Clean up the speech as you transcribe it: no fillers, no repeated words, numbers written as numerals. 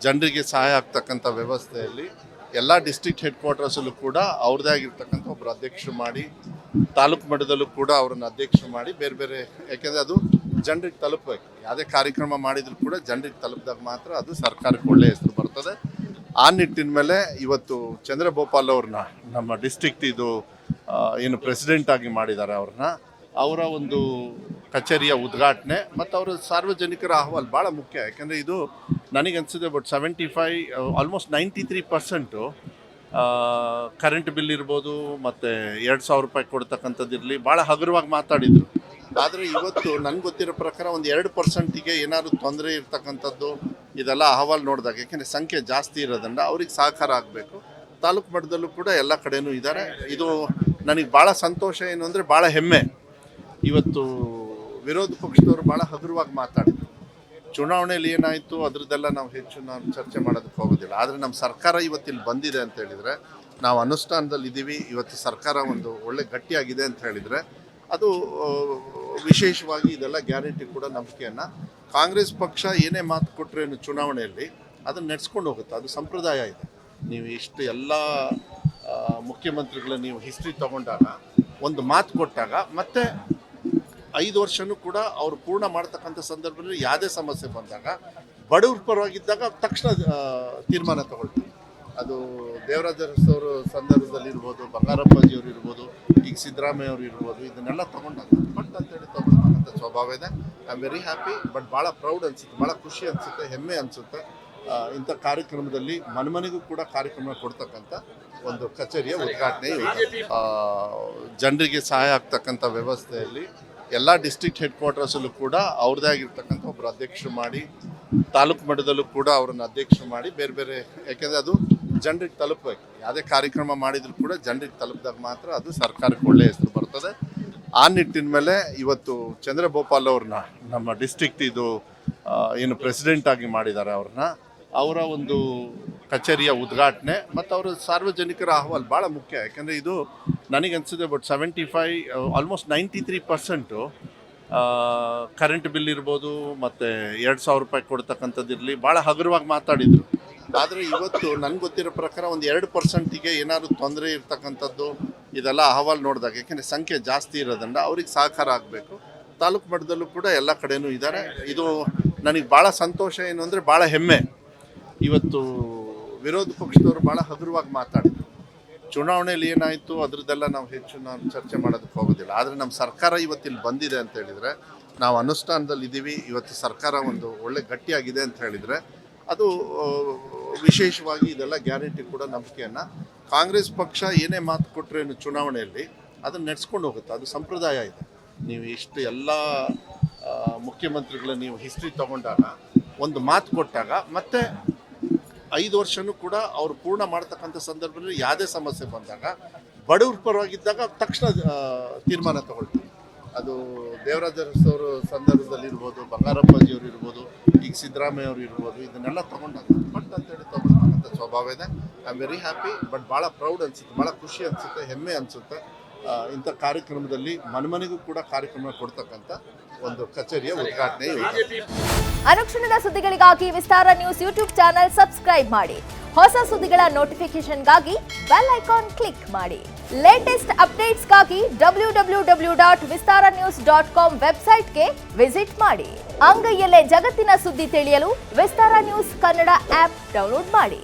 ಜನರಿಗೆ ಸಹಾಯ ಆಗ್ತಕ್ಕಂಥ ವ್ಯವಸ್ಥೆಯಲ್ಲಿ ಎಲ್ಲ ಡಿಸ್ಟ್ರಿಕ್ಟ್ ಹೆಡ್ ಕ್ವಾರ್ಟರ್ಸಲ್ಲೂ ಕೂಡ ಅವ್ರದ್ದೇ ಆಗಿರ್ತಕ್ಕಂಥ ಒಬ್ಬರು ಅಧ್ಯಕ್ಷರು ಮಾಡಿ, ತಾಲೂಕು ಮಟ್ಟದಲ್ಲೂ ಕೂಡ ಅವರನ್ನು ಅಧ್ಯಕ್ಷರು ಮಾಡಿ ಬೇರೆ ಬೇರೆ, ಯಾಕೆಂದರೆ ಅದು ಜನರಿಗೆ ತಲುಪಬೇಕು. ಯಾವುದೇ ಕಾರ್ಯಕ್ರಮ ಮಾಡಿದರೂ ಕೂಡ ಜನರಿಗೆ ತಲುಪಿದಾಗ ಮಾತ್ರ ಅದು ಸರ್ಕಾರಕ್ಕೆ ಒಳ್ಳೆಯ ಹೆಸರು ಬರ್ತದೆ. ಆ ನಿಟ್ಟಿನ ಮೇಲೆ ಇವತ್ತು ಚಂದ್ರಭೂಪಾಲ್ ಅವ್ರನ್ನ ನಮ್ಮ ಡಿಸ್ಟ್ರಿಕ್ಟ್ ಏನು ಪ್ರೆಸಿಡೆಂಟ್ ಆಗಿ ಮಾಡಿದ್ದಾರೆ ಅವರ ಒಂದು ಕಚೇರಿಯ ಉದ್ಘಾಟನೆ ಮತ್ತು ಅವರ ಸಾರ್ವಜನಿಕರ ಅಹವಾಲು ಭಾಳ ಮುಖ್ಯ. ಯಾಕೆಂದರೆ ಇದು ನನಗನ್ಸಿದೆ ಬಟ್ 75 ಆಲ್ಮೋಸ್ಟ್ 93% ಕರೆಂಟ್ ಬಿಲ್ ಇರ್ಬೋದು ಮತ್ತು 2,000 ರೂಪಾಯಿ ಕೊಡ್ತಕ್ಕಂಥದ್ದಿರಲಿ ಭಾಳ ಹಗುರವಾಗಿ ಮಾತಾಡಿದರು. ಆದರೆ ಇವತ್ತು ನನಗೆ ಗೊತ್ತಿರೋ ಪ್ರಕಾರ ಒಂದು 2%ಗೆ ಏನಾದರೂ ತೊಂದರೆ ಇರ್ತಕ್ಕಂಥದ್ದು ಇದೆಲ್ಲ ಅಹವಾಲು ನೋಡಿದಾಗ, ಯಾಕೆಂದರೆ ಸಂಖ್ಯೆ ಜಾಸ್ತಿ ಇರೋದ್ರಿಂದ ಅವ್ರಿಗೆ ಸಹಕಾರ ಆಗಬೇಕು. ತಾಲೂಕು ಮಟ್ಟದಲ್ಲೂ ಕೂಡ ಎಲ್ಲ ಕಡೆಯೂ ಇದ್ದಾರೆ. ಇದು ನನಗೆ ಭಾಳ ಸಂತೋಷ. ಏನು ಅಂದರೆ ಭಾಳ ಹೆಮ್ಮೆ. ಇವತ್ತು ವಿರೋಧ ಪಕ್ಷದವರು ಭಾಳ ಹಗುರವಾಗಿ ಮಾತಾಡಿದರು. ಚುನಾವಣೆಯಲ್ಲಿ ಏನಾಯಿತು ಅದರದ್ದೆಲ್ಲ ನಾವು ಚರ್ಚೆ ಮಾಡೋದಕ್ಕೆ ಹೋಗೋದಿಲ್ಲ. ಆದರೆ ನಮ್ಮ ಸರ್ಕಾರ ಇವತ್ತಿಲ್ಲಿ ಬಂದಿದೆ ಅಂತ ಹೇಳಿದರೆ, ನಾವು ಅನುಷ್ಠಾನದಲ್ಲಿ ಇದ್ದೀವಿ, ಇವತ್ತು ಸರ್ಕಾರ ಒಂದು ಒಳ್ಳೆ ಗಟ್ಟಿಯಾಗಿದೆ ಅಂತ ಹೇಳಿದರೆ, ಅದು ವಿಶೇಷವಾಗಿ ಇದೆಲ್ಲ ಗ್ಯಾರಂಟಿ ಕೂಡ ನಂಬಿಕೆಯನ್ನು ಕಾಂಗ್ರೆಸ್ ಪಕ್ಷ ಏನೇ ಮಾತು ಕೊಟ್ಟರೇನು ಚುನಾವಣೆಯಲ್ಲಿ ಅದನ್ನು ನಡೆಸ್ಕೊಂಡು ಹೋಗುತ್ತೆ. ಅದು ಸಂಪ್ರದಾಯ ಇದೆ. ನೀವು ಇಷ್ಟು ಎಲ್ಲ ಮುಖ್ಯಮಂತ್ರಿಗಳ ನೀವು ಹಿಸ್ಟ್ರಿ ತಗೊಂಡಾಗ, ಒಂದು ಮಾತು ಕೊಟ್ಟಾಗ ಮತ್ತೆ 5 ವರ್ಷನೂ ಕೂಡ ಅವರು ಪೂರ್ಣ ಮಾಡ್ತಕ್ಕಂಥ ಸಂದರ್ಭದಲ್ಲಿ ಯಾವುದೇ ಸಮಸ್ಯೆ ಬಂದಾಗ ಬಡವ್ರ ಪರವಾಗಿದ್ದಾಗ ತಕ್ಷಣ ತೀರ್ಮಾನ ತಗೊಳ್ತೀವಿ. ಅದು ದೇವರಾಜ ಅರಸು ಸಂದರ್ಭದಲ್ಲಿ ಇರ್ಬೋದು, ಬಂಗಾರಪ್ಪಾಜಿಯವರು ಇರ್ಬೋದು, ಈಗ ಸಿದ್ದರಾಮಯ್ಯ ಅವರು ಇರ್ಬೋದು, ಇದನ್ನೆಲ್ಲ ತೊಗೊಂಡಾಗ ಬಟ್ ಅಂತೇಳಿ ತೊಗೊಳ್ತಕ್ಕಂಥ ಸ್ವಭಾವ ಇದೆ. I am very happy. But ಭಾಳ ಪ್ರೌಡ್ ಅನಿಸುತ್ತೆ, ಭಾಳ ಖುಷಿ ಅನಿಸುತ್ತೆ, ಹೆಮ್ಮೆ ಅನಿಸುತ್ತೆ. ಇಂಥ ಕಾರ್ಯಕ್ರಮದಲ್ಲಿ ಮನೆಗೂ ಕೂಡ ಕಾರ್ಯಕ್ರಮ ಕೊಡ್ತಕ್ಕಂಥ ಒಂದು ಕಚೇರಿಯ ಉದ್ಘಾಟನೆ ಜನರಿಗೆ ಸಹಾಯ ಆಗ್ತಕ್ಕಂಥ ವ್ಯವಸ್ಥೆಯಲ್ಲಿ ಎಲ್ಲ ಡಿಸ್ಟ್ರಿಕ್ಟ್ ಹೆಡ್ ಕ್ವಾರ್ಟರ್ಸಲ್ಲೂ ಕೂಡ ಅವ್ರದ್ದೇ ಆಗಿರ್ತಕ್ಕಂಥ ಒಬ್ಬರು ಅಧ್ಯಕ್ಷರು ಮಾಡಿ, ತಾಲೂಕು ಮಟ್ಟದಲ್ಲೂ ಕೂಡ ಅವರನ್ನು ಅಧ್ಯಕ್ಷರು ಮಾಡಿ ಬೇರೆ ಬೇರೆ, ಯಾಕೆಂದರೆ ಅದು ಜನರಿಗೆ ತಲುಪಬೇಕು. ಯಾವುದೇ ಕಾರ್ಯಕ್ರಮ ಮಾಡಿದರೂ ಕೂಡ ಜನರಿಗೆ ತಲುಪಿದಾಗ ಮಾತ್ರ ಅದು ಸರ್ಕಾರಕ್ಕೆ ಒಳ್ಳೆಯ ಹೆಸರು ಬರ್ತದೆ. ಆ ನಿಟ್ಟಿನ ಮೇಲೆ ಇವತ್ತು ಚಂದ್ರಭೂಪಾಲ್ ಅವ್ರನ್ನ ನಮ್ಮ ಡಿಸ್ಟ್ರಿಕ್ಟ್ ಏನು ಪ್ರೆಸಿಡೆಂಟ್ ಆಗಿ ಮಾಡಿದ್ದಾರೆ ಅವರ ಒಂದು ಕಚೇರಿಯ ಉದ್ಘಾಟನೆ ಮತ್ತು ಅವರ ಸಾರ್ವಜನಿಕರ ಅಹವಾಲು ಭಾಳ ಮುಖ್ಯ. ಯಾಕೆಂದರೆ ಇದು ನನಗನ್ಸಿದೆ ಬಟ್ 75 ಆಲ್ಮೋಸ್ಟ್ 93% ಕರೆಂಟ್ ಬಿಲ್ ಇರ್ಬೋದು ಮತ್ತು 2,000 ರೂಪಾಯಿ ಕೊಡ್ತಕ್ಕಂಥದ್ದಿರಲಿ ಭಾಳ ಹಗುರವಾಗಿ ಮಾತಾಡಿದರು. ಆದರೆ ಇವತ್ತು ನನಗೆ ಗೊತ್ತಿರೋ ಪ್ರಕಾರ ಒಂದು 2%ಗೆ ಏನಾದರೂ ತೊಂದರೆ ಇರ್ತಕ್ಕಂಥದ್ದು ಇದೆಲ್ಲ ಅಹವಾಲು ನೋಡಿದಾಗ, ಯಾಕೆಂದರೆ ಸಂಖ್ಯೆ ಜಾಸ್ತಿ ಇರೋದ್ರಿಂದ ಅವ್ರಿಗೆ ಸಹಕಾರ ಆಗಬೇಕು. ತಾಲೂಕು ಮಟ್ಟದಲ್ಲೂ ಕೂಡ ಎಲ್ಲ ಕಡೆಯೂ ಇದ್ದಾರೆ. ಇದು ನನಗೆ ಭಾಳ ಸಂತೋಷ. ಏನು ಅಂದರೆ ಭಾಳ ಹೆಮ್ಮೆ. ಇವತ್ತು ವಿರೋಧ ಪಕ್ಷದವರು ಭಾಳ ಹಗುರವಾಗಿ ಮಾತಾಡಿದರು. ಚುನಾವಣೆಯಲ್ಲಿ ಏನಾಯಿತು ಅದರದ್ದೆಲ್ಲ ನಾವು ಚರ್ಚೆ ಮಾಡೋದಕ್ಕೆ ಹೋಗೋದಿಲ್ಲ. ಆದರೆ ನಮ್ಮ ಸರ್ಕಾರ ಇವತ್ತಿಲ್ಲಿ ಬಂದಿದೆ ಅಂತ ಹೇಳಿದರೆ, ನಾವು ಅನುಷ್ಠಾನದಲ್ಲಿ ಇದ್ದೀವಿ, ಇವತ್ತು ಸರ್ಕಾರ ಒಂದು ಒಳ್ಳೆ ಗಟ್ಟಿಯಾಗಿದೆ ಅಂತ ಹೇಳಿದರೆ, ಅದು ವಿಶೇಷವಾಗಿ ಇದೆಲ್ಲ ಗ್ಯಾರಂಟಿ ಕೂಡ ನಂಬಿಕೆಯನ್ನು ಕಾಂಗ್ರೆಸ್ ಪಕ್ಷ ಏನೇ ಮಾತು ಕೊಟ್ಟರೇನು ಚುನಾವಣೆಯಲ್ಲಿ ಅದನ್ನು ನಡೆಸ್ಕೊಂಡು ಹೋಗುತ್ತೆ. ಅದು ಸಂಪ್ರದಾಯ ಇದೆ. ನೀವು ಇಷ್ಟು ಎಲ್ಲ ಮುಖ್ಯಮಂತ್ರಿಗಳ ನೀವು ಹಿಸ್ಟ್ರಿ ತಗೊಂಡಾಗ, ಒಂದು ಮಾತು ಕೊಟ್ಟಾಗ ಮತ್ತೆ 5 ವರ್ಷನೂ ಕೂಡ ಅವರು ಪೂರ್ಣ ಮಾಡ್ತಕ್ಕಂಥ ಸಂದರ್ಭದಲ್ಲಿ ಯಾವುದೇ ಸಮಸ್ಯೆ ಬಂದಾಗ ಬಡವ್ರ ಪರವಾಗಿದ್ದಾಗ ತಕ್ಷಣ ತೀರ್ಮಾನ ತಗೊಳ್ತೀವಿ. ಅದು ದೇವರಾಜ ಅರಸು ಸಂದರ್ಭದಲ್ಲಿ ಇರ್ಬೋದು, ಬಂಗಾರಪ್ಪಾಜಿಯವರು ಇರ್ಬೋದು, ಈಗ ಸಿದ್ದರಾಮಯ್ಯ ಅವರು ಇರ್ಬೋದು, ಇದನ್ನೆಲ್ಲ ತೊಗೊಂಡಾಗ ಬಟ್ ಅಂತೇಳಿ ತೊಗೊಳ್ತಕ್ಕಂಥ ಸ್ವಭಾವ ಇದೆ. I am very happy. But ಭಾಳ ಪ್ರೌಡ್ ಅನಿಸುತ್ತೆ, ಭಾಳ ಖುಷಿ ಅನಿಸುತ್ತೆ, ಹೆಮ್ಮೆ ಅನಿಸುತ್ತೆ. ಇಂಥ ಕಾರ್ಯಕ್ರಮದಲ್ಲಿ ಮನೆಗೂ ಕೂಡ ಕಾರ್ಯಕ್ರಮ ಕೊಡ್ತಕ್ಕಂಥ ಒಂದು ಕಚೇರಿಯ ಉದ್ಘಾಟನೆ. ಅನುಕ್ಷಣದ ಸುದ್ದಿಗಳಿಗಾಗಿ ವಿಸ್ತಾರ ನ್ಯೂಸ್ ಯೂಟ್ಯೂಬ್ ಚಾನೆಲ್ ಸಬ್ಸ್ಕ್ರೈಬ್ ಮಾಡಿ. ಹೊಸ ಸುದ್ದಿಗಳ ನೋಟಿಫಿಕೇಶನ್ಗಾಗಿ ಬೆಲ್ ಐಕಾನ್ ಕ್ಲಿಕ್ ಮಾಡಿ. ಲೇಟೆಸ್ಟ್ ಅಪ್ಡೇಟ್ಸ್ಗಾಗಿ www.vistaranews.com ವೆಬ್ಸೈಟ್ಗೆ ವಿಸಿಟ್ ಮಾಡಿ. ಅಂಗೈಯಲ್ಲೇ ಜಗತ್ತಿನ ಸುದ್ದಿ ತಿಳಿಯಲು ವಿಸ್ತಾರ ನ್ಯೂಸ್ ಕನ್ನಡ ಆಪ್ ಡೌನ್ಲೋಡ್ ಮಾಡಿ.